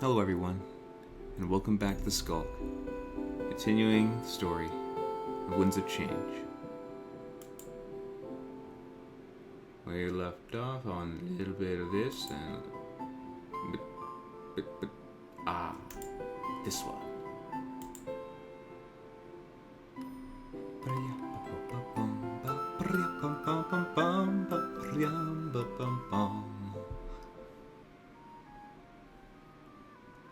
Hello everyone, and welcome back to The Skulk, continuing the story of Winds of Change. We left off on a little bit of this, and... this one.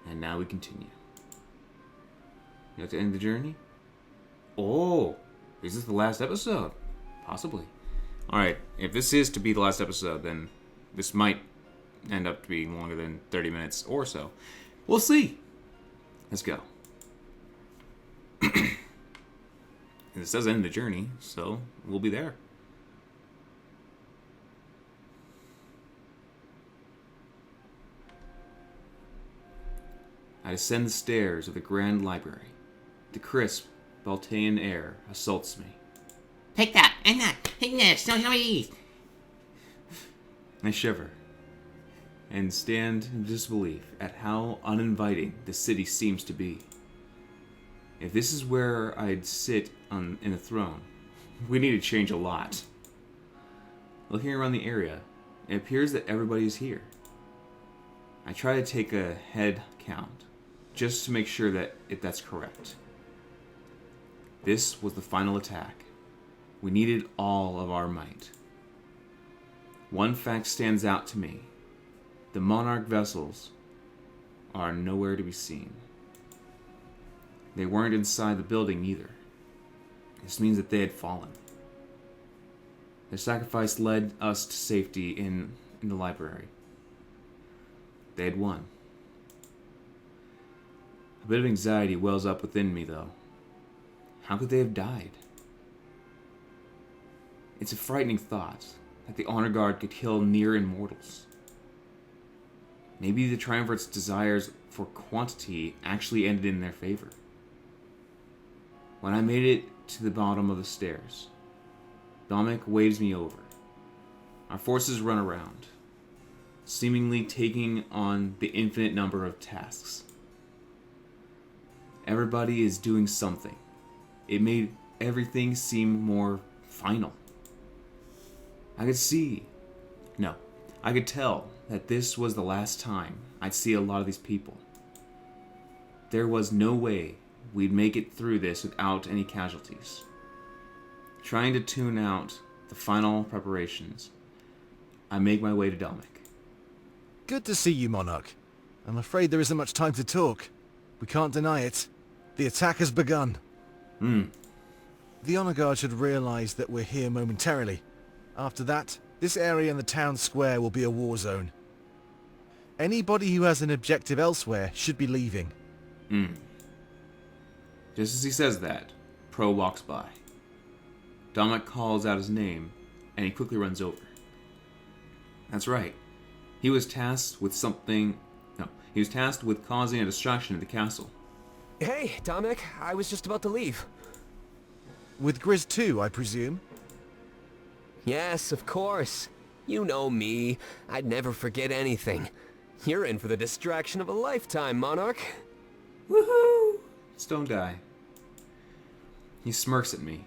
And now we continue. You have to end the journey? Oh, is this the last episode? Possibly. Alright, if this is to be the last episode, then this might end up being longer than 30 minutes or so. We'll see. Let's go. And it says end the journey, so we'll be there. I descend the stairs of the grand library. The crisp, Baltaean air assaults me. Take that, and that, take this, no, please. I shiver and stand in disbelief at how uninviting the city seems to be. If this is where I'd sit in a throne, we need to change a lot. Looking around the area, it appears that everybody is here. I try to take a head count, just to make sure that that's correct. This was the final attack. We needed all of our might. One fact stands out to me. The Monarch vessels are nowhere to be seen. They weren't inside the building either. This means that they had fallen. Their sacrifice led us to safety in the library. They had won. A bit of anxiety wells up within me, though. How could they have died? It's a frightening thought that the Honor Guard could kill near immortals. Maybe the Triumvirate's desires for quantity actually ended in their favor. When I made it to the bottom of the stairs, Dominic waves me over. Our forces run around, seemingly taking on the infinite number of tasks. Everybody is doing something. It made everything seem more final. I could tell that this was the last time I'd see a lot of these people. There was no way we'd make it through this without any casualties. Trying to tune out the final preparations, I make my way to Dominic. Good to see you, Monarch. I'm afraid there isn't much time to talk. We can't deny it. The attack has begun. The Honor Guard should realize that we're here momentarily. After that, this area and the town square will be a war zone. Anybody who has an objective elsewhere should be leaving. Just as he says that, Pro walks by. Dominic calls out his name, and he quickly runs over. That's right. He was tasked with causing a distraction at the castle. Hey, Dominic, I was just about to leave. With Grizz too, I presume? Yes, of course. You know me. I'd never forget anything. You're in for the distraction of a lifetime, Monarch. Woohoo! Stone guy. He smirks at me.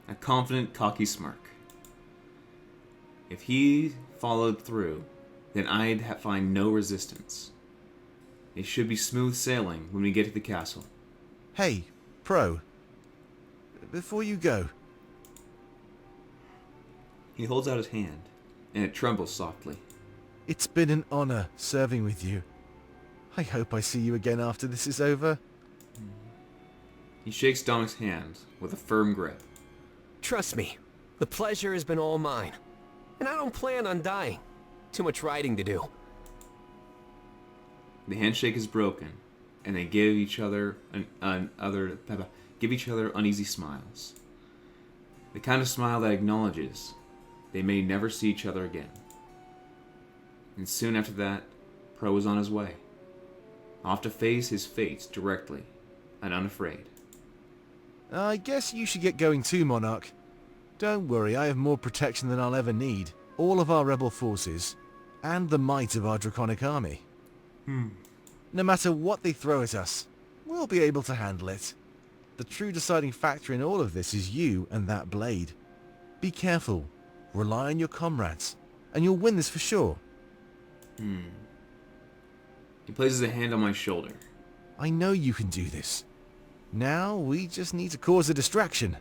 A confident, cocky smirk. If he followed through, then I'd find no resistance. It should be smooth sailing when we get to the castle. Hey, Pro. Before you go. He holds out his hand, and it trembles softly. It's been an honor serving with you. I hope I see you again after this is over. He shakes Dominic's hand with a firm grip. Trust me, the pleasure has been all mine. And I don't plan on dying. Too much riding to do. The handshake is broken, and they give each other uneasy smiles. The kind of smile that acknowledges they may never see each other again. And soon after that, Pro was on his way, off to face his fate directly and unafraid. I guess you should get going too, Monarch. Don't worry, I have more protection than I'll ever need. All of our rebel forces, and the might of our draconic army. No matter what they throw at us, we'll be able to handle it. The true deciding factor in all of this is you and that blade. Be careful, rely on your comrades, and you'll win this for sure. He places a hand on my shoulder. I know you can do this. Now we just need to cause a distraction.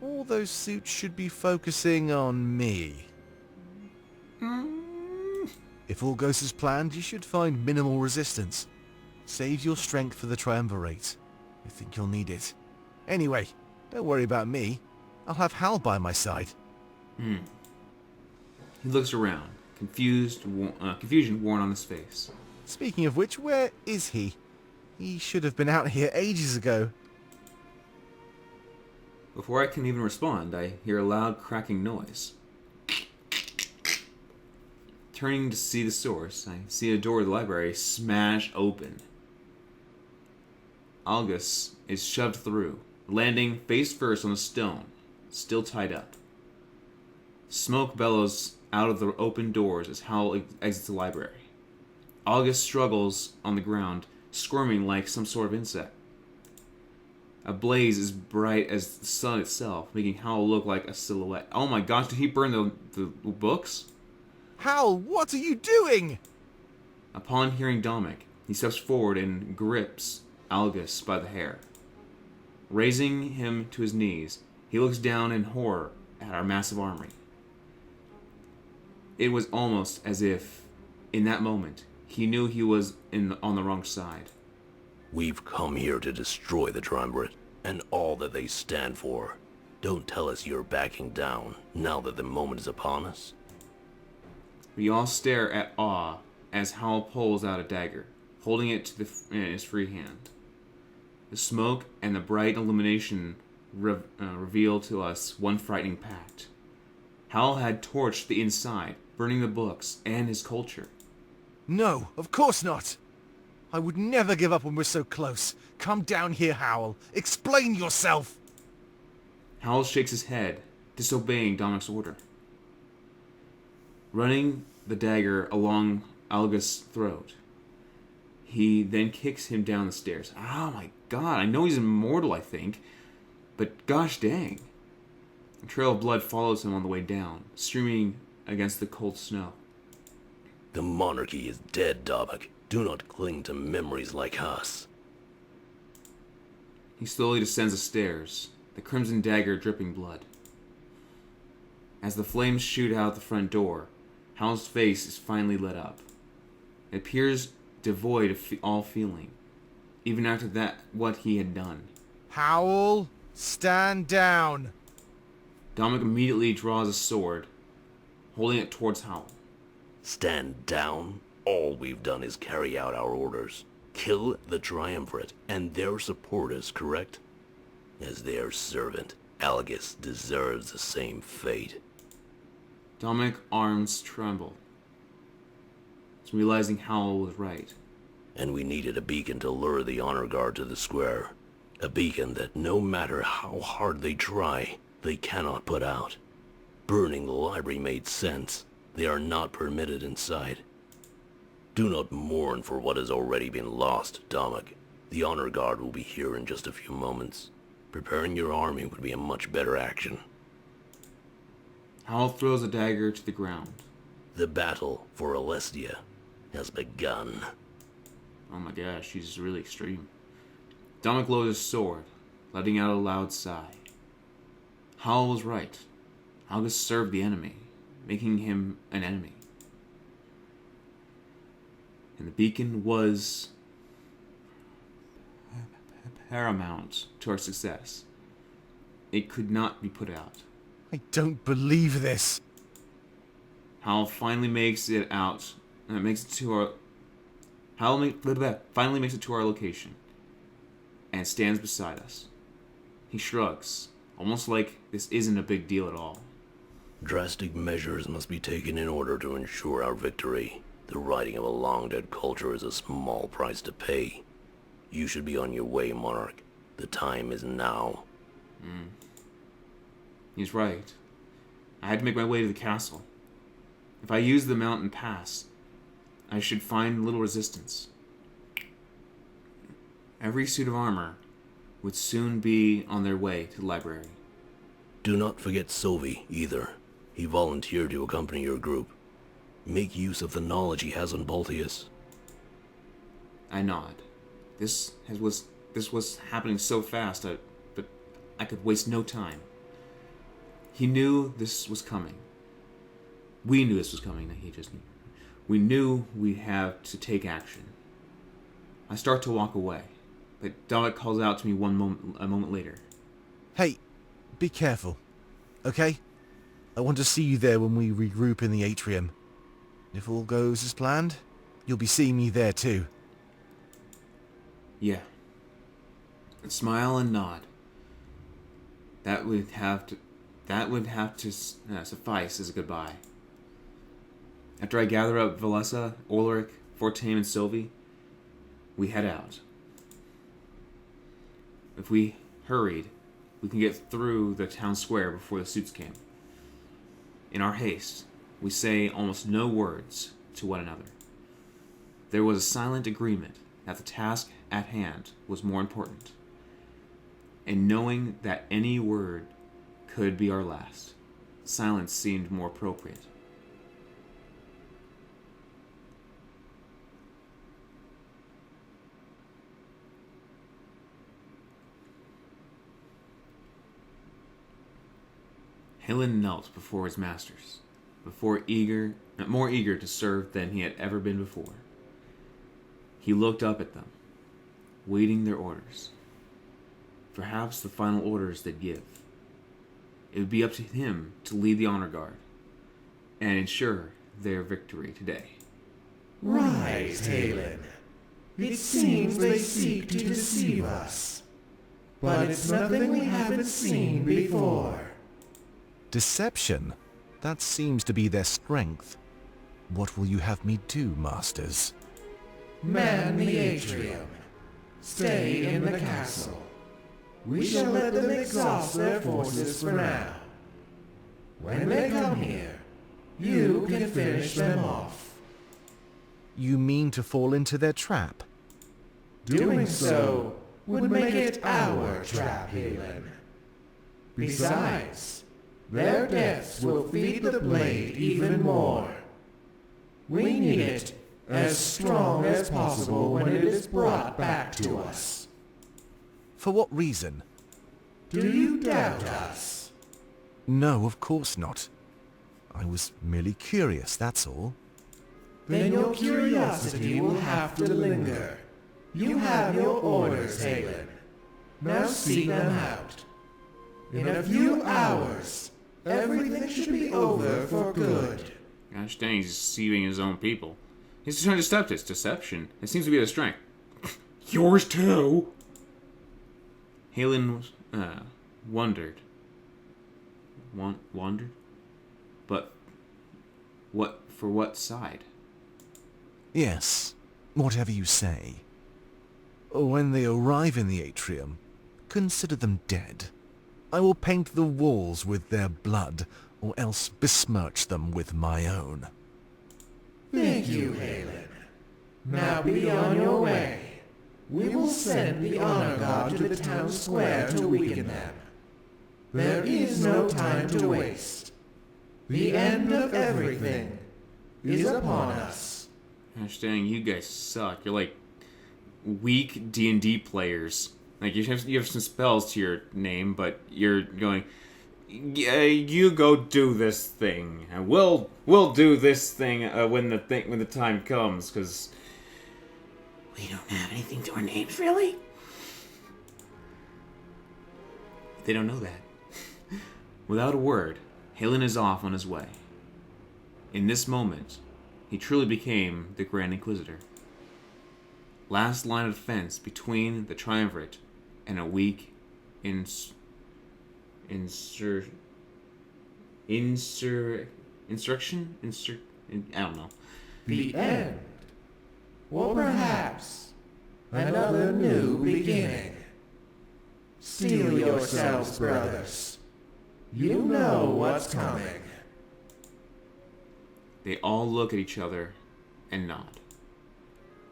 All those suits should be focusing on me. If all goes as planned, you should find minimal resistance. Save your strength for the triumvirate. I think you'll need it. Anyway, don't worry about me. I'll have Hal by my side. He looks around, confusion worn on his face. Speaking of which, where is he? He should have been out here ages ago. Before I can even respond, I hear a loud cracking noise. Turning to see the source, I see a door of the library smash open. August is shoved through, landing face first on the stone, still tied up. Smoke bellows out of the open doors as Hal exits the library. August struggles on the ground, squirming like some sort of insect. A blaze as bright as the sun itself, making Hal look like a silhouette. Oh my gosh, did he burn the books? Hal, what are you doing? Upon hearing Dominic, he steps forward and grips August by the hair. Raising him to his knees, he looks down in horror at our massive army. It was almost as if, in that moment, he knew he was on the wrong side. We've come here to destroy the Triumvirate and all that they stand for. Don't tell us you're backing down now that the moment is upon us. We all stare at awe as Hal pulls out a dagger, holding it in his free hand. The smoke and the bright illumination reveal to us one frightening fact. Hal had torched the inside, burning the books and his culture. No, of course not. I would never give up when we're so close. Come down here, Hal. Explain yourself. Hal shakes his head, disobeying Dominic's order. Running the dagger along August's throat, he then kicks him down the stairs. Oh my god, I know he's immortal, I think, but gosh dang. A trail of blood follows him on the way down, streaming against the cold snow. The monarchy is dead, Dominic. Do not cling to memories like us. He slowly descends the stairs, the crimson dagger dripping blood. As the flames shoot out the front door, Hal's face is finally lit up. It appears devoid of all feeling, even after what he had done. Hal, stand down. Dominic immediately draws a sword, holding it towards Hal. Stand down. All we've done is carry out our orders. Kill the Triumvirate and their supporters, correct? As their servant, Algus deserves the same fate. Dominic's arms tremble, realizing Hal was right. And we needed a beacon to lure the honor guard to the square. A beacon that no matter how hard they try, they cannot put out. Burning the library made sense. They are not permitted inside. Do not mourn for what has already been lost, Dominic. The honor guard will be here in just a few moments. Preparing your army would be a much better action. Hal throws a dagger to the ground. The battle for Alestia has begun. Oh my gosh, she's really extreme. Dominic lowers his sword, letting out a loud sigh. Hal was right. August served the enemy, making him an enemy. And the beacon was paramount to our success. It could not be put out. I don't believe this. Hal finally makes it out. Finally makes it to our location, and stands beside us. He shrugs, almost like this isn't a big deal at all. Drastic measures must be taken in order to ensure our victory. The righting of a long-dead culture is a small price to pay. You should be on your way, Monarch. The time is now. He's right. I had to make my way to the castle. If I use the mountain pass, I should find little resistance. every suit of armor would soon be on their way to the library. Do not forget Sylvie, either. He volunteered to accompany your group. Make use of the knowledge he has on Baltius. I nod. This was happening so fast, but I could waste no time. He knew this was coming. We knew this was coming. He just knew. We knew we'd have to take action. I start to walk away, but Dalek calls out to me a moment later. Hey, be careful, okay? I want to see you there when we regroup in the atrium. If all goes as planned, you'll be seeing me there too. Yeah. And smile and nod. That would have to suffice as a goodbye. After I gather up Valessa, Ulrich, Fortane, and Sylvie, we head out. If we hurried, we can get through the town square before the suits came. In our haste, we say almost no words to one another. There was a silent agreement that the task at hand was more important, and knowing that any word could be our last, silence seemed more appropriate. Helen knelt before his masters, more eager to serve than he had ever been before. He looked up at them, waiting their orders. Perhaps the final orders they'd give. It would be up to him to lead the honor guard and ensure their victory today. Right, Helen. It seems they seek to deceive us. But it's nothing we haven't seen before. Deception? That seems to be their strength. What will you have me do, masters? Man the atrium. Stay in the castle. We shall let them exhaust their forces for now. When they come here, you can finish them off. You mean to fall into their trap? Doing so would make it our trap, Helen. Besides, their deaths will feed the blade even more. We need it as strong as possible when it is brought back to us. For what reason? Do you doubt us? No, of course not. I was merely curious, that's all. Then your curiosity will have to linger. You have your orders, Helen. Now see them out. In a few hours, everything should be over for good. I understand he's deceiving his own people. He's trying to stop this deception. It seems to be his strength. Yours too. Halen wondered. Wandered? But for what side? Yes, whatever you say. When they arrive in the atrium, consider them dead. I will paint the walls with their blood, or else besmirch them with my own. Thank you, Halen. Now be on your way. We will send the honor guard to the town square to weaken them. There is no time to waste. The end of everything is upon us. I understand you guys suck. You're like weak D&D players. Like you have some spells to your name, but you're going, yeah, you go do this thing, and we'll do this thing when the time comes, because We don't have anything to our names, really? they don't know that. Without a word, Halen is off on his way. In this moment, he truly became the Grand Inquisitor. Last line of defense between the Triumvirate and a weak insurrection? I don't know. The end. Or perhaps another new beginning. Steel yourselves, brothers. You know what's coming. They all look at each other and nod.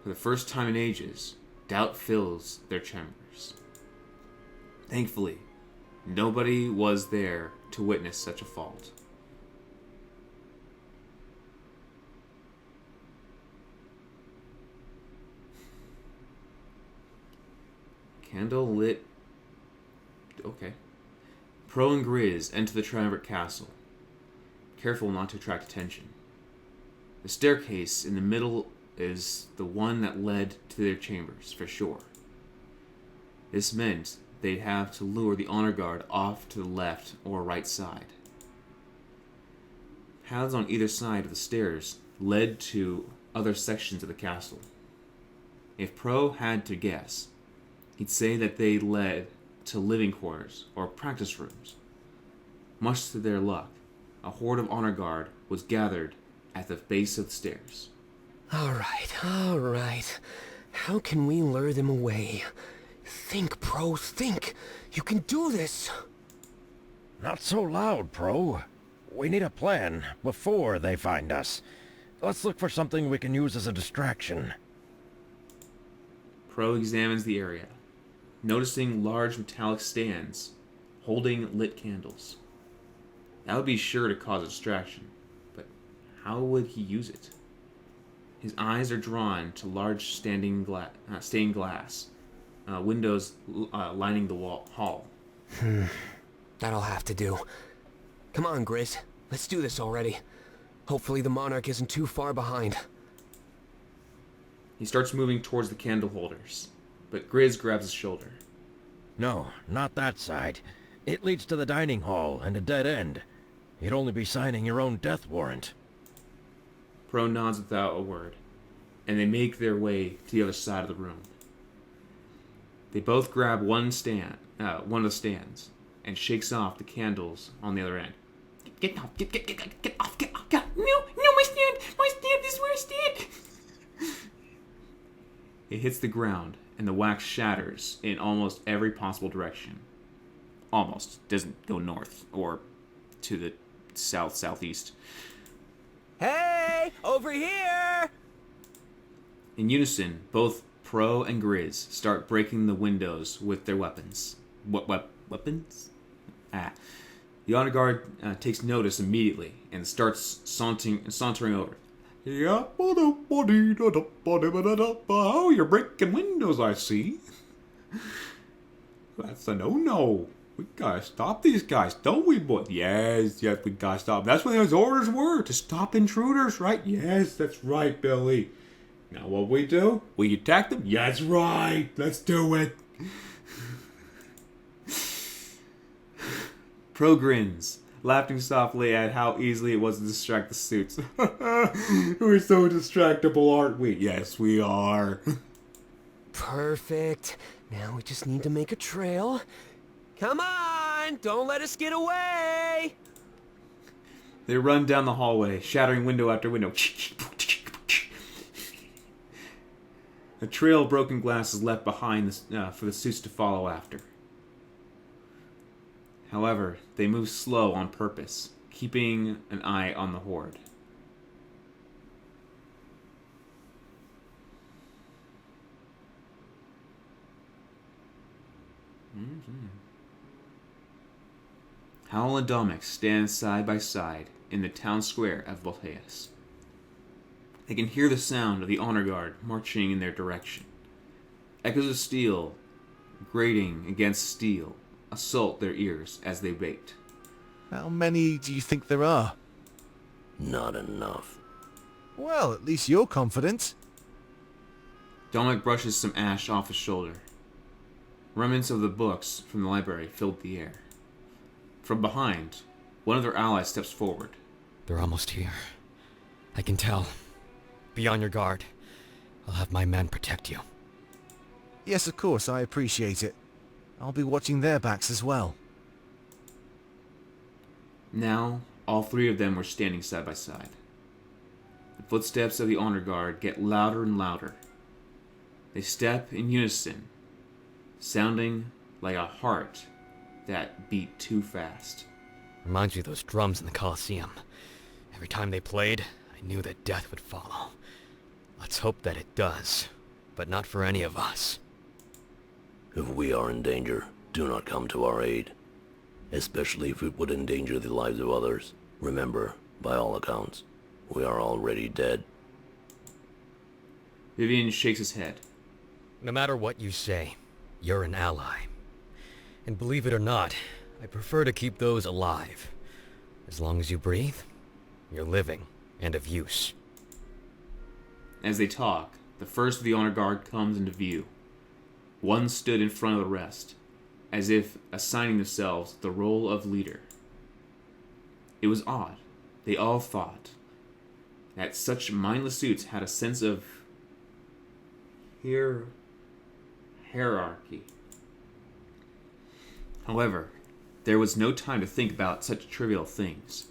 For the first time in ages, Doubt fills their chambers. Thankfully, nobody was there to witness such a fault. Candle lit. Okay. Pro and Grizz enter the triumvirate castle, careful not to attract attention. The staircase in the middle is the one that led to their chambers, for sure. This meant they'd have to lure the honor guard off to the left or right side. Paths on either side of the stairs led to other sections of the castle. If Pro had to guess, he'd say that they led to living quarters or practice rooms. Much to their luck, a horde of honor guard was gathered at the base of the stairs. All right. How can we lure them away? Think, Pro, think. You can do this. Not so loud, Pro. We need a plan before they find us. Let's look for something we can use as a distraction. Pro examines the area, noticing large metallic stands holding lit candles. That would be sure to cause a distraction, but how would he use it? His eyes are drawn to large stained glass, windows lining the hall. That'll have to do. Come on, Grizz. Let's do this already. Hopefully the Monarch isn't too far behind. He starts moving towards the candle holders, but Grizz grabs his shoulder. No, not that side. It leads to the dining hall and a dead end. You'd only be signing your own death warrant. Pro nods without a word, and they make their way to the other side of the room. They both grab one of the stands, and shakes off the candles on the other end. Get off, get off. No, my stand, this is where I stand. It hits the ground, and the wax shatters in almost every possible direction. Almost. Doesn't go north, or to the southeast. Hey, over here! In unison, both Pro and Grizz start breaking the windows with their weapons. Weapons? The honor guard takes notice immediately and starts sauntering over. Oh, you're breaking windows, I see. That's a no-no. We gotta stop these guys, don't we, boy? Yes, we gotta stop. That's what his orders were, to stop intruders, right? Yes, that's right, Billy. Now what we do? We attack them? Yeah, that's right. Let's do it. Pro grins, laughing softly at how easily it was to distract the suits. We're so distractible, aren't we? Yes, we are. Perfect. Now we just need to make a trail. Come on! Don't let us get away! They run down the hallway, shattering window after window. A trail of broken glass is left behind for the suits to follow after. However, they move slow on purpose, keeping an eye on the horde. Howl and Dominic stand side by side in the town square of Volteas. They can hear the sound of the honor guard marching in their direction. Echoes of steel grating against steel assault their ears as they wait. How many do you think there are? Not enough. Well, at least you're confident. Dominic brushes some ash off his shoulder. Remnants of the books from the library filled the air. From behind, one of their allies steps forward. They're almost here. I can tell. Be on your guard. I'll have my men protect you. Yes, of course, I appreciate it. I'll be watching their backs as well. Now, all three of them were standing side by side. The footsteps of the honor guard get louder and louder. They step in unison, sounding like a heart that beat too fast. Reminds me of those drums in the Colosseum. Every time they played, I knew that death would follow. Let's hope that it does. but not for any of us. If we are in danger, do not come to our aid. Especially if it would endanger the lives of others. Remember, by all accounts, we are already dead. Vivian shakes his head. No matter what you say, you're an ally. And believe it or not, I prefer to keep those alive. As long as you breathe, you're living and of use. As they talk, the first of the honor guard comes into view. One stood in front of the rest, as if assigning themselves the role of leader. It was odd. They all thought that such mindless suits had a sense of hierarchy. However, there was no time to think about such trivial things.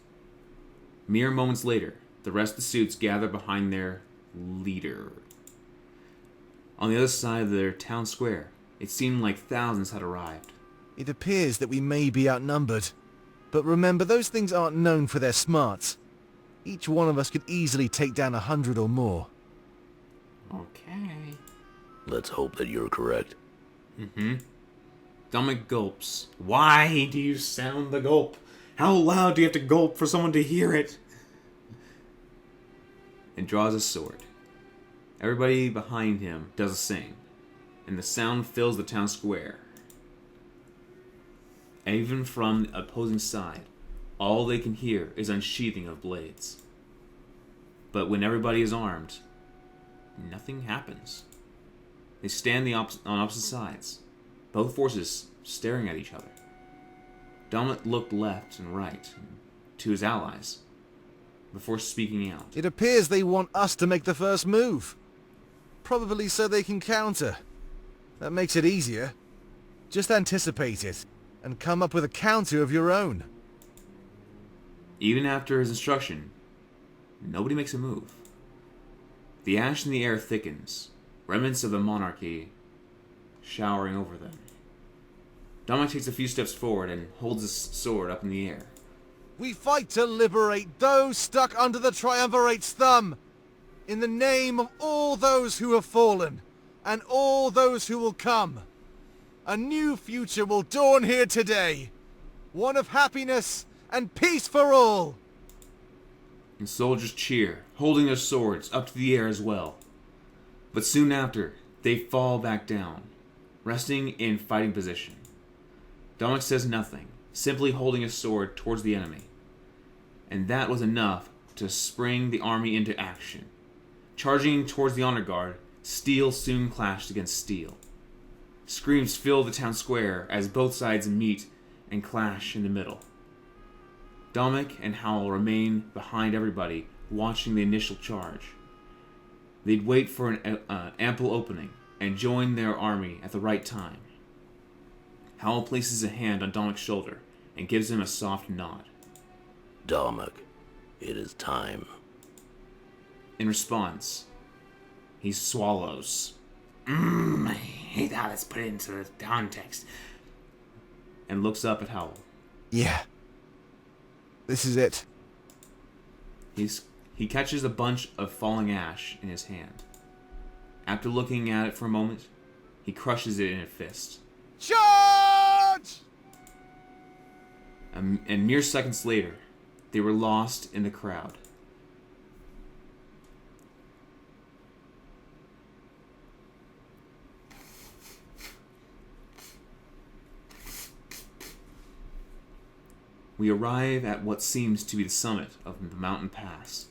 Mere moments later, the rest of the suits gathered behind their leader. On the other side of their town square, it seemed like thousands had arrived. It appears that we may be outnumbered. But remember, those things aren't known for their smarts. Each one of us could easily take down 100 or more. Okay. Let's hope that you're correct. Dominic gulps. Why do you sound the gulp? How loud do you have to gulp for someone to hear it? And draws a sword. Everybody behind him does the same, and the sound fills the town square. And even from the opposing side, all they can hear is unsheathing of blades. But when everybody is armed, nothing happens. They stand on opposite sides, both forces staring at each other. Dominic looked left and right to his allies before speaking out. It appears they want us to make the first move. Probably so they can counter. That makes it easier. Just anticipate it, and come up with a counter of your own. Even after his instruction, nobody makes a move. The ash in the air thickens, remnants of the monarchy showering over them. Dominic takes a few steps forward and holds his sword up in the air. We fight to liberate those stuck under the Triumvirate's thumb, in the name of all those who have fallen, and all those who will come. A new future will dawn here today, one of happiness and peace for all. And soldiers cheer, holding their swords up to the air as well. But soon after, they fall back down, resting in fighting position. Dominic says nothing, simply holding his sword towards the enemy. And that was enough to spring the army into action. Charging towards the honor guard, steel soon clashed against steel. Screams fill the town square as both sides meet and clash in the middle. Dominic and Howell remain behind everybody, watching the initial charge. They'd wait for an ample opening and join their army at the right time. Howell places a hand on Dominic's shoulder and gives him a soft nod. Dominic, it is time. In response, he swallows I hate how that's put into the context. and looks up at Howell. Yeah. This is it. He catches a bunch of falling ash in his hand. After looking at it for a moment, he crushes it in a fist. Charge! And mere seconds later, they were lost in the crowd. We arrive at what seems to be the summit of the mountain pass.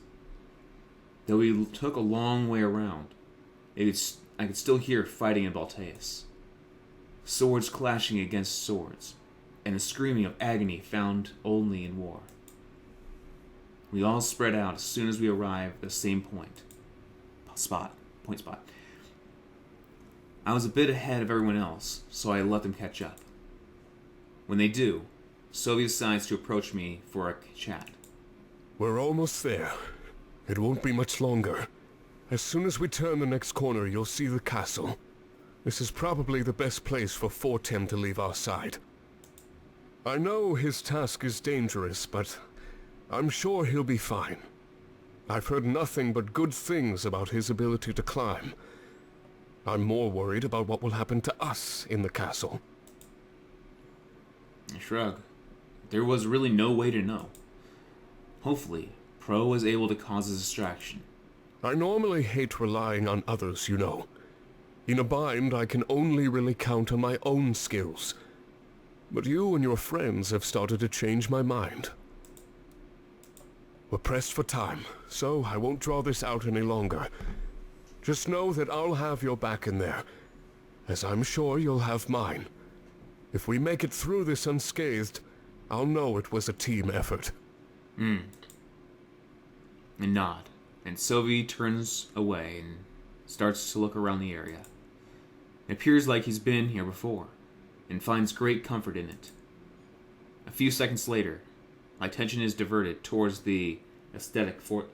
Though we took a long way around, I could still hear fighting in Balteus. Swords clashing against swords, and a screaming of agony found only in war. We all spread out as soon as we arrived at the same point spot. I was a bit ahead of everyone else, so I let them catch up. When they do, Sylvia decides to approach me for a chat. We're almost there. It won't be much longer. As soon as we turn the next corner, you'll see the castle. This is probably the best place for Fortem to leave our side. I know his task is dangerous, but I'm sure he'll be fine. I've heard nothing but good things about his ability to climb. I'm more worried about what will happen to us in the castle. I shrug. There was really no way to know. Hopefully, Pro was able to cause a distraction. I normally hate relying on others, you know. In a bind, I can only really count on my own skills. But you and your friends have started to change my mind. We're pressed for time, so I won't draw this out any longer. Just know that I'll have your back in there, as I'm sure you'll have mine. If we make it through this unscathed, I'll know it was a team effort. A nod, and Sylvie turns away and starts to look around the area. It appears like he's been here before, and finds great comfort in it. A few seconds later, my attention is diverted towards the ecstatic fortune.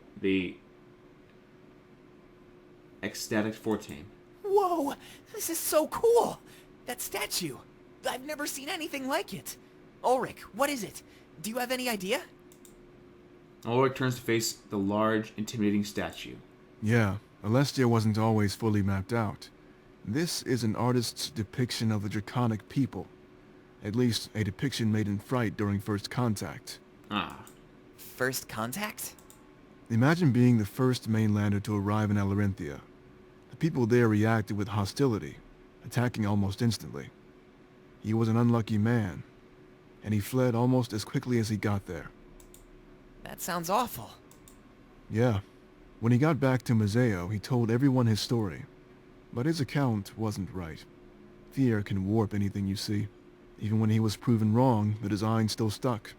Whoa, this is so cool! That statue! I've never seen anything like it. Ulrich, what is it? Do you have any idea? Ulrich turns to face the large, intimidating statue. Yeah, Alestia wasn't always fully mapped out. This is an artist's depiction of the Draconic people. At least, a depiction made in fright during First Contact. Ah. First contact? Imagine being the first mainlander to arrive in Alarinthia. The people there reacted with hostility, attacking almost instantly. He was an unlucky man, and he fled almost as quickly as he got there. That sounds awful. Yeah. When he got back to Museo, he told everyone his story. But his account wasn't right. Fear can warp anything you see. Even when he was proven wrong, the design still stuck.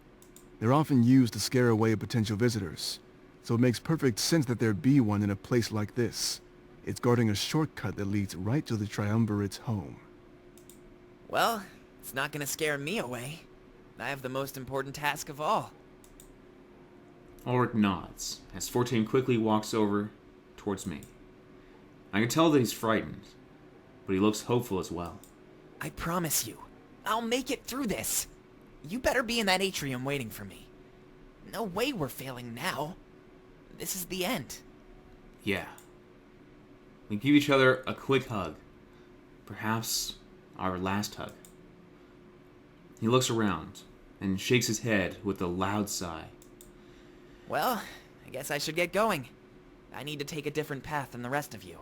They're often used to scare away potential visitors, so it makes perfect sense that there be one in a place like this. It's guarding a shortcut that leads right to the Triumvirate's home. Well, it's not gonna scare me away. I have the most important task of all. Ulrich nods, as Fortune quickly walks over towards me. I can tell that he's frightened, but he looks hopeful as well. I promise you, I'll make it through this. You better be in that atrium waiting for me. No way we're failing now. This is the end. Yeah. We give each other a quick hug. Perhaps our last hug. He looks around and shakes his head with a loud sigh. Well, I guess I should get going. I need to take a different path than the rest of you.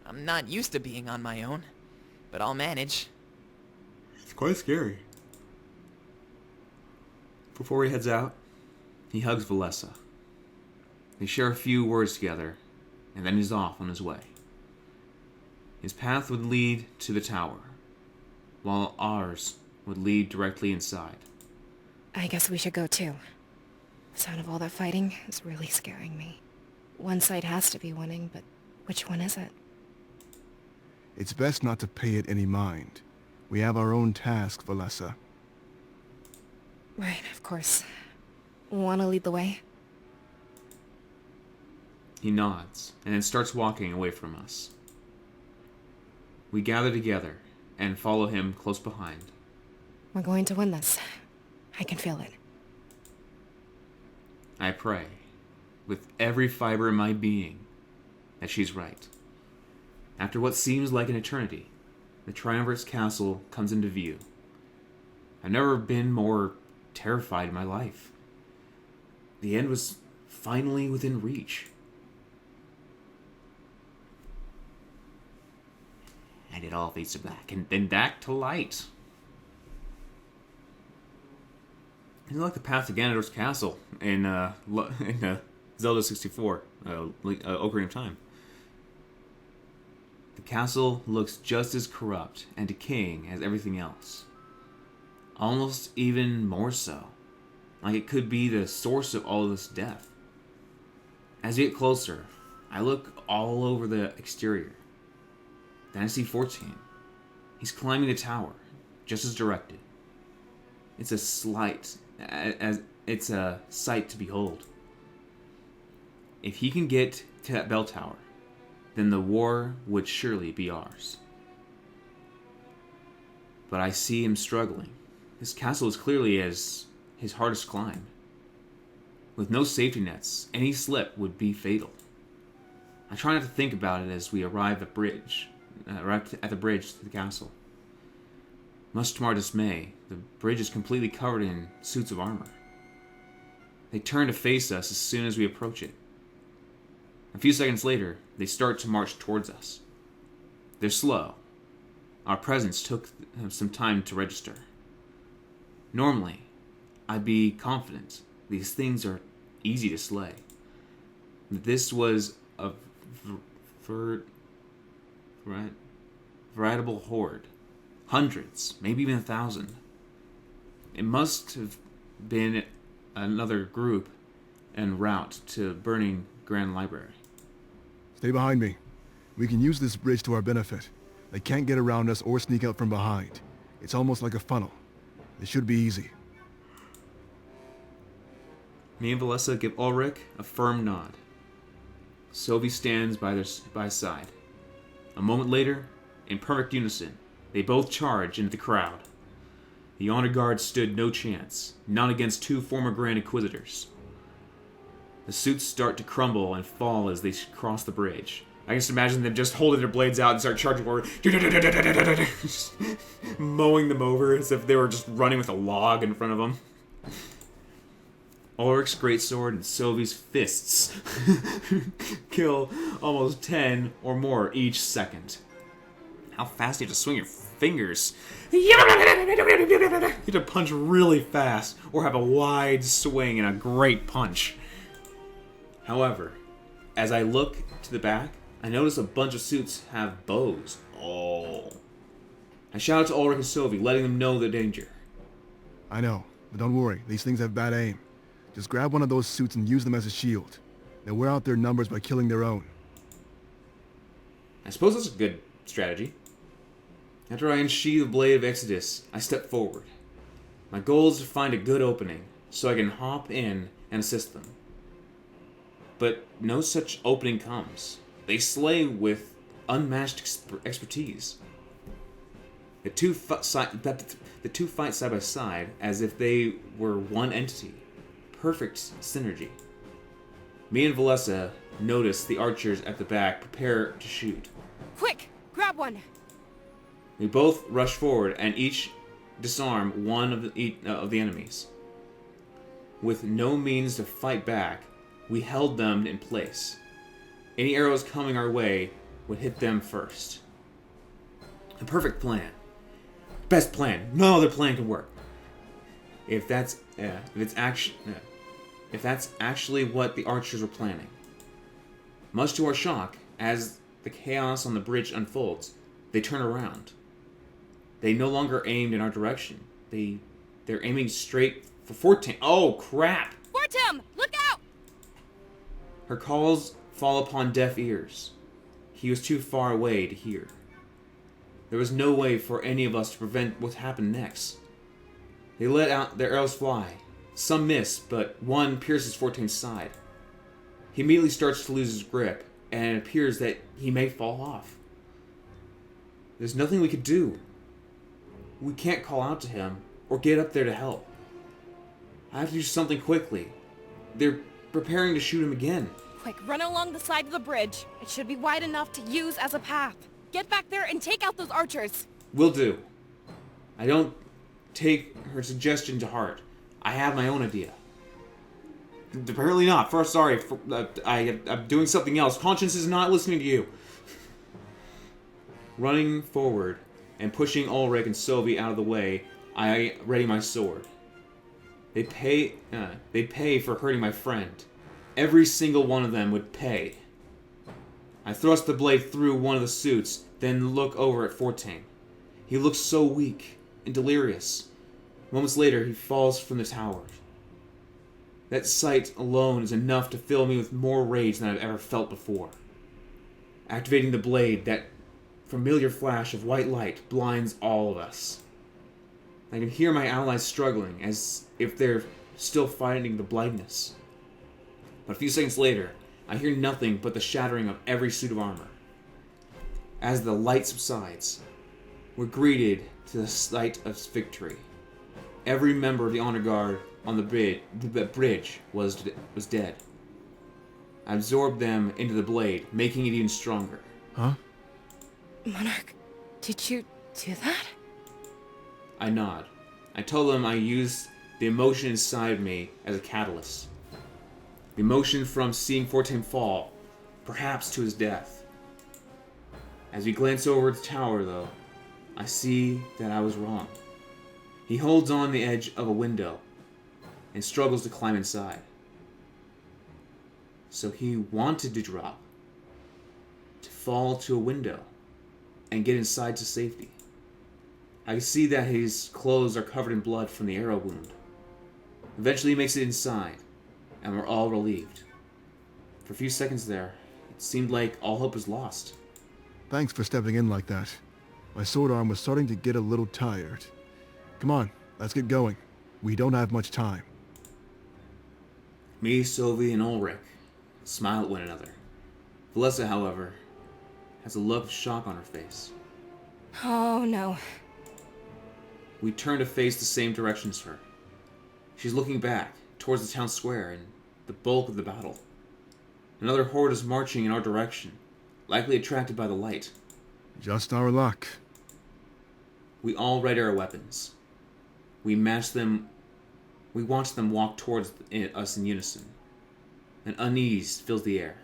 I'm not used to being on my own, but I'll manage. It's quite scary. Before he heads out, he hugs Valessa. They share a few words together, and then he's off on his way. His path would lead to the tower, while ours would lead directly inside. I guess we should go too. The sound of all that fighting is really scaring me. One side has to be winning, but which one is it? It's best not to pay it any mind. We have our own task, Valessa. Right, of course. Wanna lead the way? He nods, and then starts walking away from us. We gather together, and follow him close behind. We're going to win this. I can feel it. I pray, with every fiber in my being, that she's right. After what seems like an eternity, the Triumvirate's castle comes into view. I've never been more terrified in my life. The end was finally within reach. And it all fades to black, and then back to light. It's like the path to Ganondorf's castle in Zelda 64, Ocarina of Time. The castle looks just as corrupt and decaying as everything else. Almost even more so. Like it could be the source of all this death. As we get closer, I look all over the exterior. Then I see 14. He's climbing the tower, just as directed. It's a sight to behold. If he can get to that bell tower, then the war would surely be ours. But I see him struggling. This castle is clearly his hardest climb. With no safety nets, any slip would be fatal. I try not to think about it as we arrive at the bridge, right at the bridge to the castle. Much to our dismay, the bridge is completely covered in suits of armor. They turn to face us as soon as we approach it. A few seconds later, they start to march towards us. They're slow. Our presence took some time to register. Normally, I'd be confident these things are easy to slay. This was a veritable horde. Hundreds, maybe even 1,000. It must have been another group en route to burning Grand Library. Stay behind me. We can use this bridge to our benefit. They can't get around us or sneak out from behind. It's almost like a funnel. It should be easy. Me and Valessa give Ulrich a firm nod. Sylvie stands by his side. A moment later, in perfect unison, they both charge into the crowd. The honor guard stood no chance, not against 2 former Grand Inquisitors. The suits start to crumble and fall as they cross the bridge. I can just imagine them just holding their blades out and start charging forward, mowing them over as if they were just running with a log in front of them. Ulrich's greatsword and Sylvie's fists kill almost 10 or more each second. How fast do you have to swing your fingers? You have to punch really fast or have a wide swing and a great punch. However, as I look to the back, I notice a bunch of suits have bows. Oh. I shout out to Ulrich and Sylvie, letting them know the danger. I know, but don't worry. These things have bad aim. Just grab one of those suits and use them as a shield. They'll wear out their numbers by killing their own. I suppose that's a good strategy. After I unsheathe the blade of Exodus, I step forward. My goal is to find a good opening, so I can hop in and assist them. But no such opening comes. They slay with unmatched expertise. The two fight side by side as if they were one entity. Perfect synergy. Me and Valessa notice the archers at the back prepare to shoot. Quick! Grab one! We both rush forward and each disarm one of the enemies. With no means to fight back, we held them in place. Any arrows coming our way would hit them first. A perfect plan. Best plan. No other plan can work. If that's actually what the archers were planning. Much to our shock, as the chaos on the bridge unfolds, they turn around. They no longer aimed in our direction. They're aiming straight for Fortem. Oh crap! Fortem! Look out! Her calls fall upon deaf ears. He was too far away to hear. There was no way for any of us to prevent what happened next. They let out their arrows fly. Some miss, but one pierces Fortem's side. He immediately starts to lose his grip, and it appears that he may fall off. There's nothing we could do. We can't call out to him, or get up there to help. I have to do something quickly. They're preparing to shoot him again. Quick, run along the side of the bridge. It should be wide enough to use as a path. Get back there and take out those archers. Will do. I don't take her suggestion to heart. I have my own idea. Apparently not. First, sorry. I'm doing something else. Conscience is not listening to you. Running forward and pushing Ulrich and Sylvie out of the way, I ready my sword. They pay for hurting my friend. Every single one of them would pay. I thrust the blade through one of the suits, then look over at Fortem. He looks so weak and delirious. Moments later, he falls from the tower. That sight alone is enough to fill me with more rage than I've ever felt before. Activating the blade, that familiar flash of white light blinds all of us. I can hear my allies struggling, as if they're still fighting the blindness. But a few seconds later, I hear nothing but the shattering of every suit of armor. As the light subsides, we're greeted to the sight of victory. Every member of the honor guard on the bridge was dead. I absorbed them into the blade, making it even stronger. Huh? Monarch, did you do that? I nod. I tell them I used the emotion inside me as a catalyst. The emotion from seeing Fortem fall, perhaps to his death. As we glance over the tower, though, I see that I was wrong. He holds on the edge of a window and struggles to climb inside. So he wanted to drop, to fall to a window, and get inside to safety. I can see that his clothes are covered in blood from the arrow wound. Eventually he makes it inside, and we're all relieved. For a few seconds there, it seemed like all hope was lost. Thanks for stepping in like that. My sword arm was starting to get a little tired. Come on, let's get going. We don't have much time. Me, Sylvie, and Ulrich smile at one another. Valessa, however, has a look of shock on her face. Oh, no. We turn to face the same direction as her. She's looking back, towards the town square and the bulk of the battle. Another horde is marching in our direction, likely attracted by the light. Just our luck. We all ready our weapons. We match them. We watch them walk towards us in unison. An unease fills the air.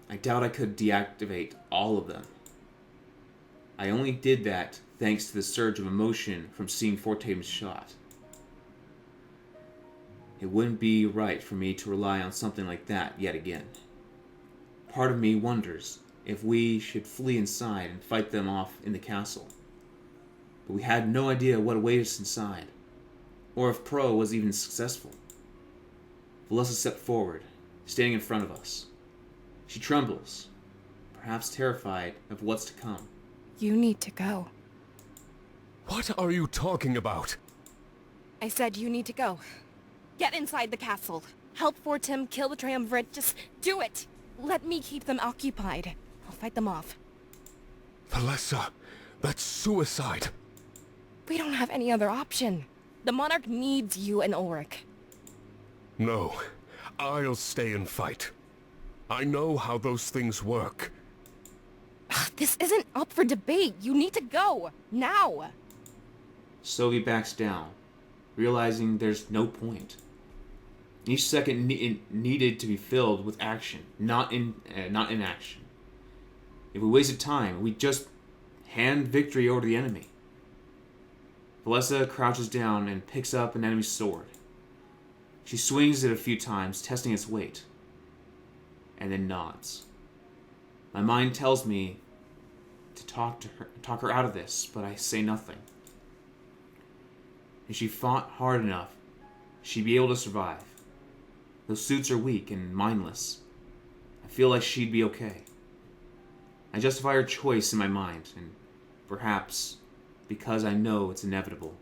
I doubt I could deactivate all of them. I only did that thanks to the surge of emotion from seeing Fortem's shot. It wouldn't be right for me to rely on something like that yet again. Part of me wonders if we should flee inside and fight them off in the castle. But we had no idea what awaited us inside, or if Pro was even successful. Valessa stepped forward, standing in front of us. She trembles, perhaps terrified of what's to come. You need to go. What are you talking about? I said you need to go. Get inside the castle. Help Fortem kill the Triumvirate. Just do it. Let me keep them occupied. I'll fight them off. Valessa, that's suicide. We don't have any other option. The Monarch needs you and Ulrich. No, I'll stay and fight. I know how those things work. This isn't up for debate. You need to go. Now. Sylvie backs down, realizing there's no point. Each second needed to be filled with action, not inaction. If we wasted time, we'd just hand victory over to the enemy. Valessa crouches down and picks up an enemy's sword. She swings it a few times, testing its weight, and then nods. My mind tells me to talk her out of this, but I say nothing. If she fought hard enough, she'd be able to survive. Those suits are weak and mindless. I feel like she'd be okay. I justify her choice in my mind, and perhaps because I know it's inevitable.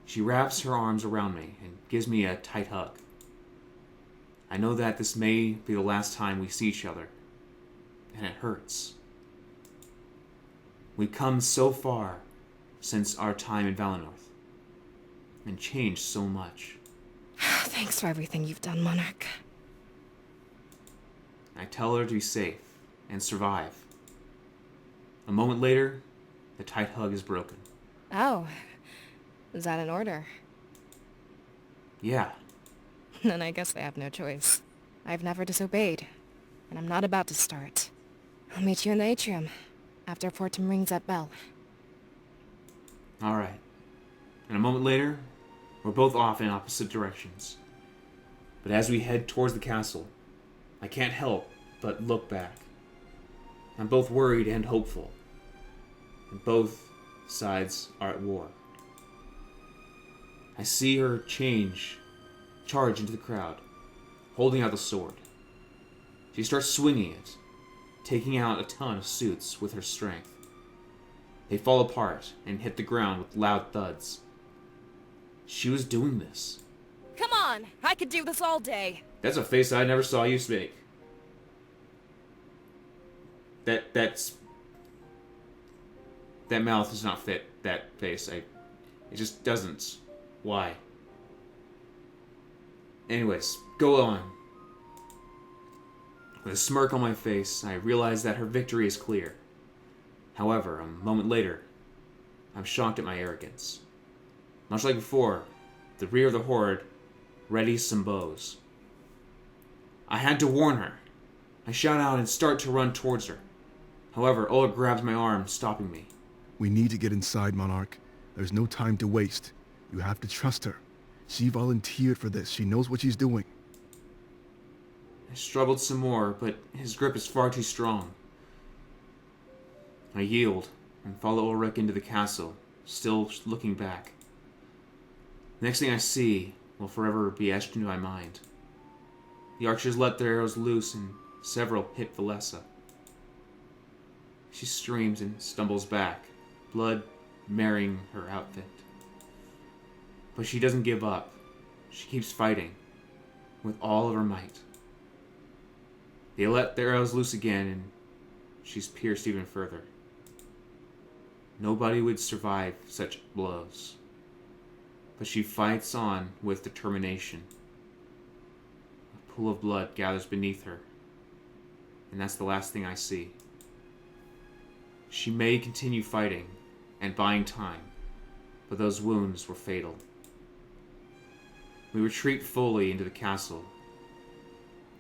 She wraps her arms around me and gives me a tight hug. I know that this may be the last time we see each other, and it hurts. We've come so far since our time in Valinor, and changed so much. Thanks for everything you've done, Monarch. I tell her to be safe and survive. A moment later, the tight hug is broken. Oh, is that an order? Yeah. Then I guess I have no choice. I've never disobeyed, and I'm not about to start. I'll meet you in the atrium, after Fortem rings that bell. Alright. And a moment later, we're both off in opposite directions. But as we head towards the castle, I can't help but look back. I'm both worried and hopeful. And both sides are at war. I see her charge into the crowd, holding out the sword. She starts swinging it, taking out a ton of suits with her strength. They fall apart and hit the ground with loud thuds. She was doing this. Come on! I could do this all day! That's a face I never saw you make. That mouth does not fit that face. It just doesn't. Why? Anyways, go on. With a smirk on my face, I realize that her victory is clear. However, a moment later, I'm shocked at my arrogance. Much like before, the rear of the horde readies some bows. I had to warn her. I shout out and start to run towards her. However, Ola grabs my arm, stopping me. We need to get inside, Monarch. There's no time to waste. You have to trust her. She volunteered for this. She knows what she's doing. I struggled some more, but his grip is far too strong. I yield and follow Ulrich into the castle, still looking back. The next thing I see will forever be etched into my mind. The archers let their arrows loose and several hit Valessa. She screams and stumbles back, blood marring her outfit. But she doesn't give up. She keeps fighting with all of her might. They let their arrows loose again, and she's pierced even further. Nobody would survive such blows. But she fights on with determination. A pool of blood gathers beneath her, and that's the last thing I see. She may continue fighting and buying time, but those wounds were fatal. We retreat fully into the castle,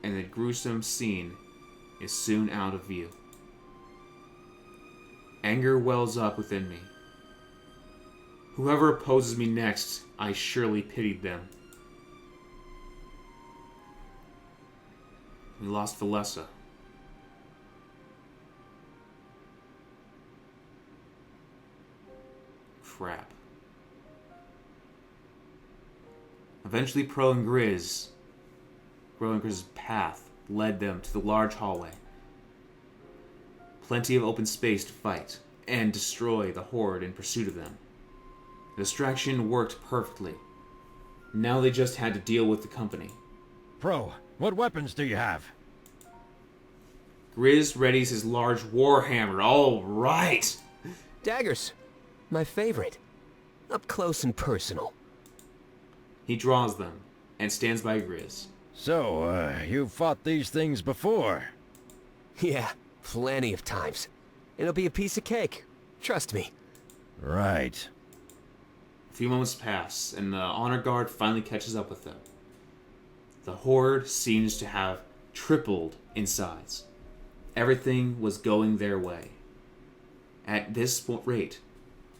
and the gruesome scene is soon out of view. Anger wells up within me. Whoever opposes me next, I surely pitied them. We lost Valessa. Crap. Eventually, Pro and Grizz's path led them to the large hallway. Plenty of open space to fight and destroy the horde in pursuit of them. The distraction worked perfectly. Now they just had to deal with the company. Pro, what weapons do you have? Grizz readies his large war hammer. All right! Daggers. My favorite. Up close and personal. He draws them and stands by Grizz. So, you've fought these things before? Yeah, plenty of times. It'll be a piece of cake. Trust me. Right. A few moments pass, and the honor guard finally catches up with them. The horde seems to have tripled in size. Everything was going their way. At this rate,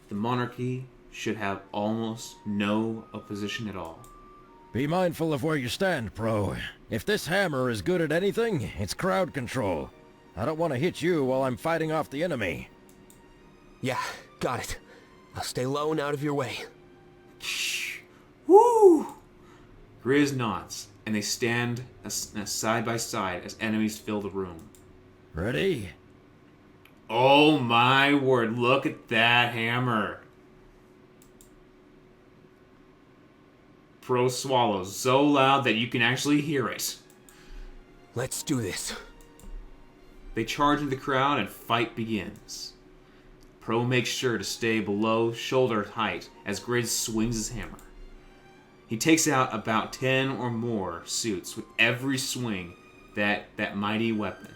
the monarchy should have almost no opposition at all. Be mindful of where you stand, Pro. If this hammer is good at anything, it's crowd control. I don't want to hit you while I'm fighting off the enemy. Yeah, got it. I'll stay low and out of your way. Woo! Grizz nods, and they stand side by side as enemies fill the room. Ready? Oh my word, look at that hammer. Pro swallows so loud that you can actually hear it. Let's do this. They charge into the crowd and fight begins. Pro makes sure to stay below shoulder height as Grizz swings his hammer. He takes out about 10 or more suits with every swing that mighty weapon.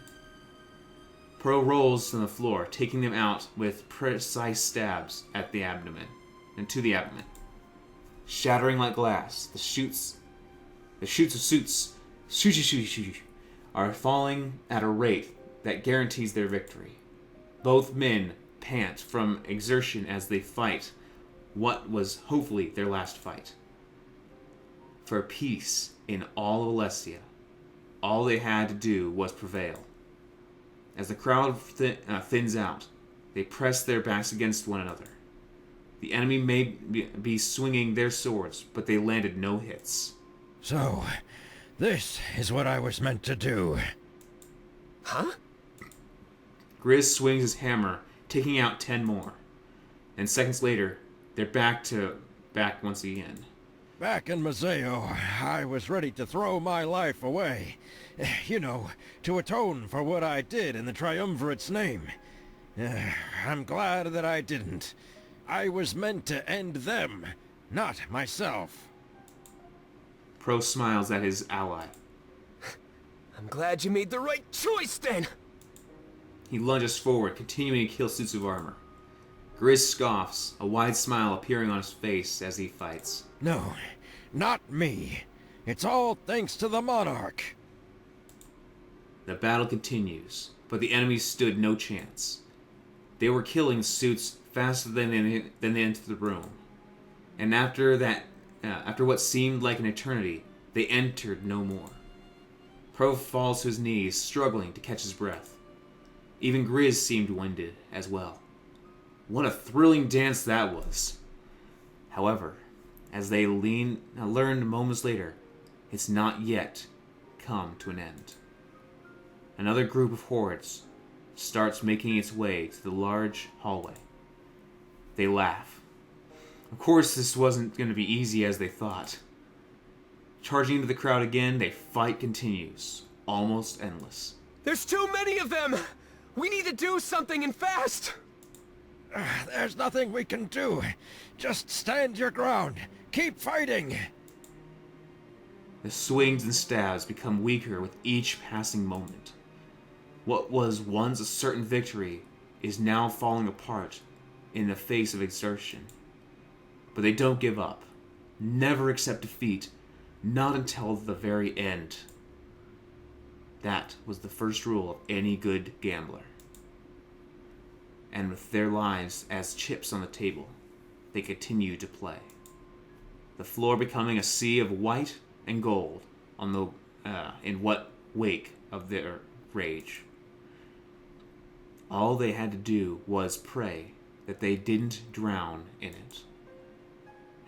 Pro rolls on the floor, taking them out with precise stabs at the abdomen and to the abdomen. Shattering like glass, the shoots of suits are falling at a rate that guarantees their victory. Both men pant from exertion as they fight what was hopefully their last fight. For peace in all of Alessia, all they had to do was prevail. As the crowd thins out, they press their backs against one another. The enemy may be swinging their swords, but they landed no hits. So, this is what I was meant to do. Huh? Grizz swings his hammer, taking out 10 more. And seconds later, they're back once again. Back in Mazeo, I was ready to throw my life away. You know, to atone for what I did in the Triumvirate's name. I'm glad that I didn't. I was meant to end them, not myself. Pro smiles at his ally. I'm glad you made the right choice then! He lunges forward, continuing to kill suits of armor. Grizz scoffs, a wide smile appearing on his face as he fights. No, not me. It's all thanks to the Monarch. The battle continues, but the enemies stood no chance. They were killing suits faster than they entered the room. And after what seemed like an eternity, they entered no more. Pro falls to his knees, struggling to catch his breath. Even Grizz seemed winded as well. What a thrilling dance that was. However, as they learned moments later, it's not yet come to an end. Another group of hordes starts making its way to the large hallway. They laugh. Of course, this wasn't going to be easy as they thought. Charging into the crowd again, their fight continues, almost endless. There's too many of them! We need to do something and fast! There's nothing we can do. Just stand your ground. Keep fighting. The swings and stabs become weaker with each passing moment. What was once a certain victory is now falling apart in the face of exertion. But they don't give up. Never accept defeat. Not until the very end. That was the first rule of any good gambler. And with their lives as chips on the table, they continue to play. The floor becoming a sea of white and gold on in what wake of their rage. All they had to do was pray that they didn't drown in it.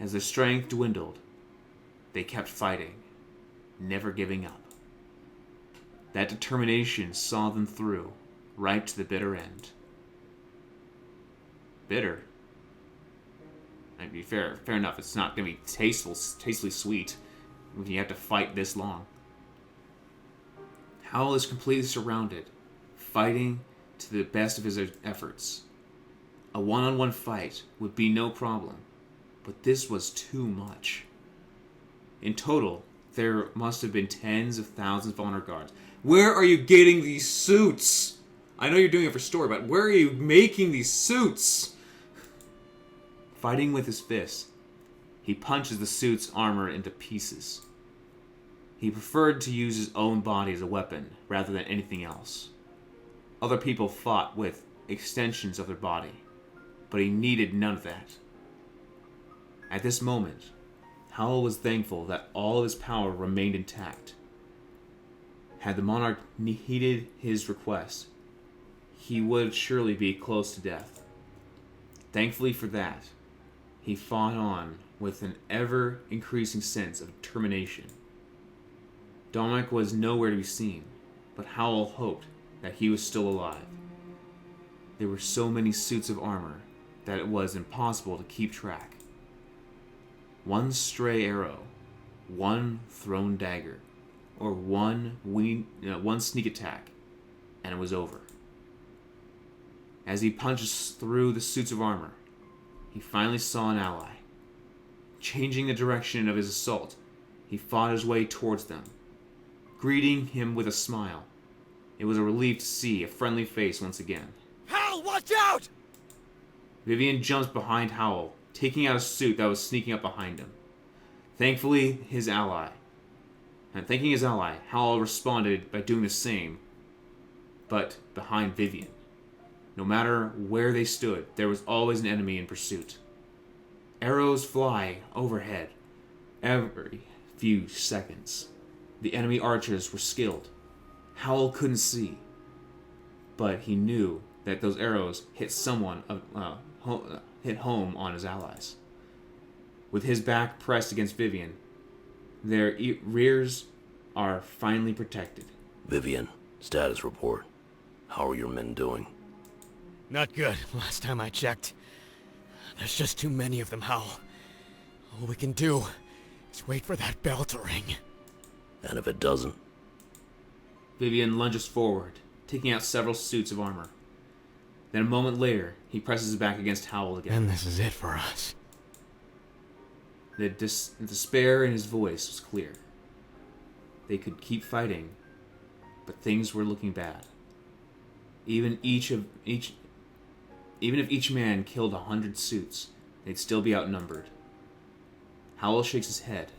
As their strength dwindled, they kept fighting, never giving up. That determination saw them through, right to the bitter end. Bitter? I'd be fair enough, it's not going to be tastefully sweet when you have to fight this long. Howell is completely surrounded, fighting to the best of his efforts. A one-on-one fight would be no problem, but this was too much. In total, there must have been tens of thousands of honor guards. Where are you getting these suits? I know you're doing it for story, but where are you making these suits? Fighting with his fist, he punches the suit's armor into pieces. He preferred to use his own body as a weapon rather than anything else. Other people fought with extensions of their body, but he needed none of that. At this moment, Howell was thankful that all of his power remained intact. Had the monarch heeded his request, he would surely be close to death. Thankfully for that, he fought on with an ever-increasing sense of determination. Dominic was nowhere to be seen, but Howell hoped that he was still alive. There were so many suits of armor that it was impossible to keep track. One stray arrow, one thrown dagger, or one sneak attack, and it was over. As he punches through the suits of armor, he finally saw an ally. Changing the direction of his assault, he fought his way towards them, greeting him with a smile. It was a relief to see a friendly face once again. Hal, watch out! Vivian jumps behind Howell, taking out a suit that was sneaking up behind him. Thanking his ally, Howell responded by doing the same, but behind Vivian. No matter where they stood, there was always an enemy in pursuit. Arrows fly overhead every few seconds. The enemy archers were skilled. Howell couldn't see, but he knew that those arrows hit hit home on his allies. With his back pressed against Vivian, their rears are finally protected. Vivian, status report. How are your men doing? Not good, last time I checked. There's just too many of them, Hal. All we can do is wait for that bell to ring. And if it doesn't? Vivian lunges forward, taking out several suits of armor. Then a moment later, he presses his back against Howell again. And this is it for us. The despair in his voice was clear. They could keep fighting, but things were looking bad. Even if each man killed 100 suits, they'd still be outnumbered. Howell shakes his head,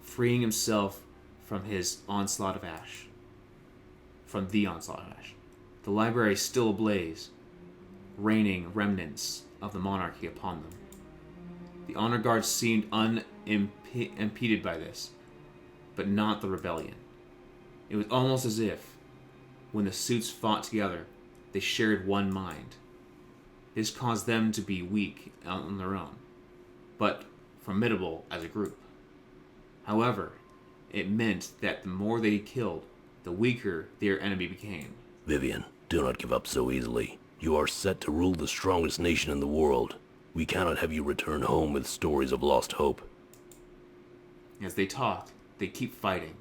freeing himself from his onslaught of ash. From the onslaught of ash. The library is still ablaze, raining remnants of the monarchy upon them. The honor guard seemed unimpeded by this, but not the rebellion. It was almost as if, when the suits fought together, they shared one mind. This caused them to be weak on their own, but formidable as a group. However, it meant that the more they killed, the weaker their enemy became. Vivian, do not give up so easily. You are set to rule the strongest nation in the world. We cannot have you return home with stories of lost hope. As they talk, they keep fighting.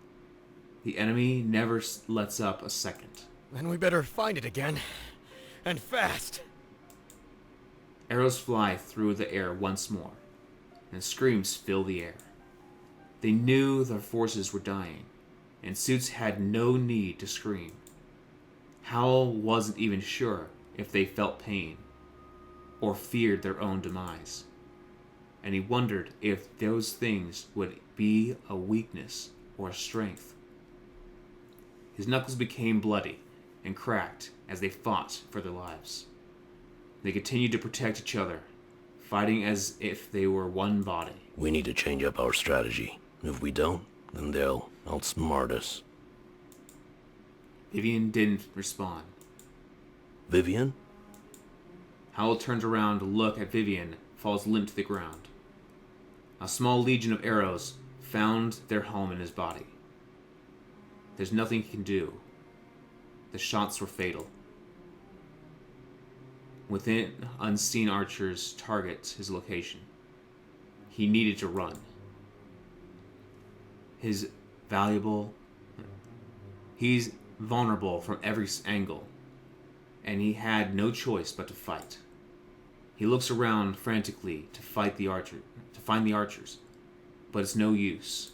The enemy never lets up a second. Then we better find it again. And fast. Arrows fly through the air once more, and screams fill the air. They knew their forces were dying, and suits had no need to scream. Howell wasn't even sure if they felt pain, or feared their own demise. And he wondered if those things would be a weakness or a strength. His knuckles became bloody and cracked as they fought for their lives. They continued to protect each other, fighting as if they were one body. We need to change up our strategy. If we don't, then they'll outsmart us. Vivian didn't respond. Vivian? Howell turns around to look at Vivian, falls limp to the ground. A small legion of arrows found their home in his body. There's nothing he can do. The shots were fatal. Within unseen archers target his location. He needed to run. He's vulnerable from every angle, and he had no choice but to fight. He looks around frantically to find the archers, but it's no use.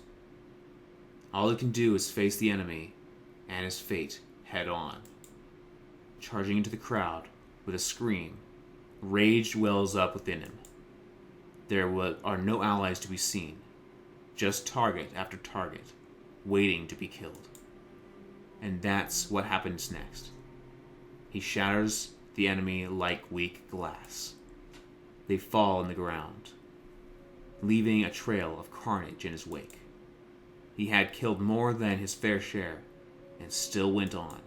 All he can do is face the enemy and his fate head on. Charging into the crowd with a scream, rage wells up within him. There are no allies to be seen, just target after target, waiting to be killed. And that's what happens next. He shatters the enemy like weak glass. They fall on the ground, leaving a trail of carnage in his wake. He had killed more than his fair share, and still went on.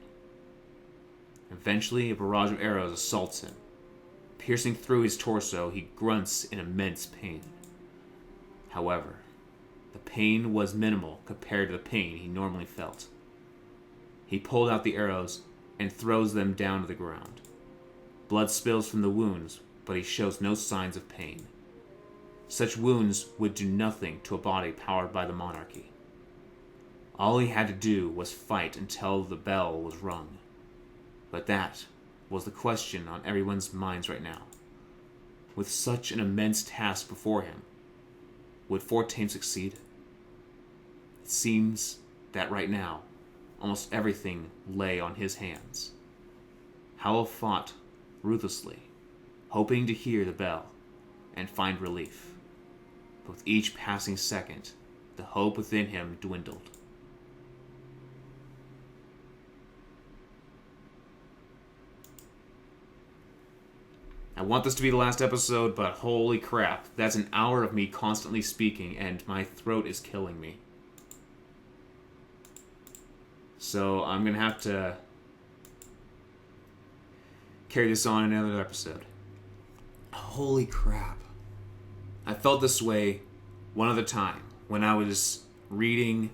Eventually, a barrage of arrows assaults him. Piercing through his torso, he grunts in immense pain. However, the pain was minimal compared to the pain he normally felt. He pulled out the arrows and throws them down to the ground. Blood spills from the wounds, but he shows no signs of pain. Such wounds would do nothing to a body powered by the monarchy. All he had to do was fight until the bell was rung. But that was the question on everyone's minds right now. With such an immense task before him, would Fortame succeed? It seems that right now, almost everything lay on his hands. Howell fought ruthlessly, hoping to hear the bell and find relief. But with each passing second, the hope within him dwindled. I want this to be the last episode, but holy crap, that's an hour of me constantly speaking, and my throat is killing me. So I'm gonna have to carry this on in another episode. Holy crap. I felt this way one other time when I was reading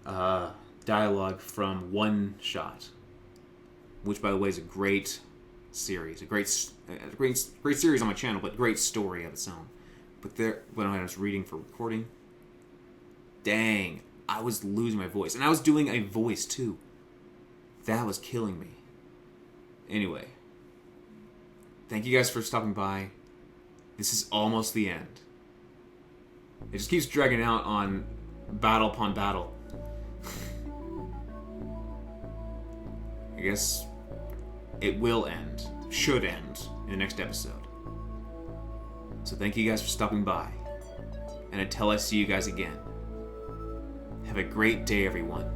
dialogue from One Shot, which by the way is a great series, a great series on my channel, but great story of its own. But there, when I was reading for recording, dang, I was losing my voice, and I was doing a voice too. That was killing me. Anyway, thank you guys for stopping by. This is almost the end. It just keeps dragging out on battle upon battle. I guess it will end, should end, in the next episode. So thank you guys for stopping by. And until I see you guys again, have a great day, everyone.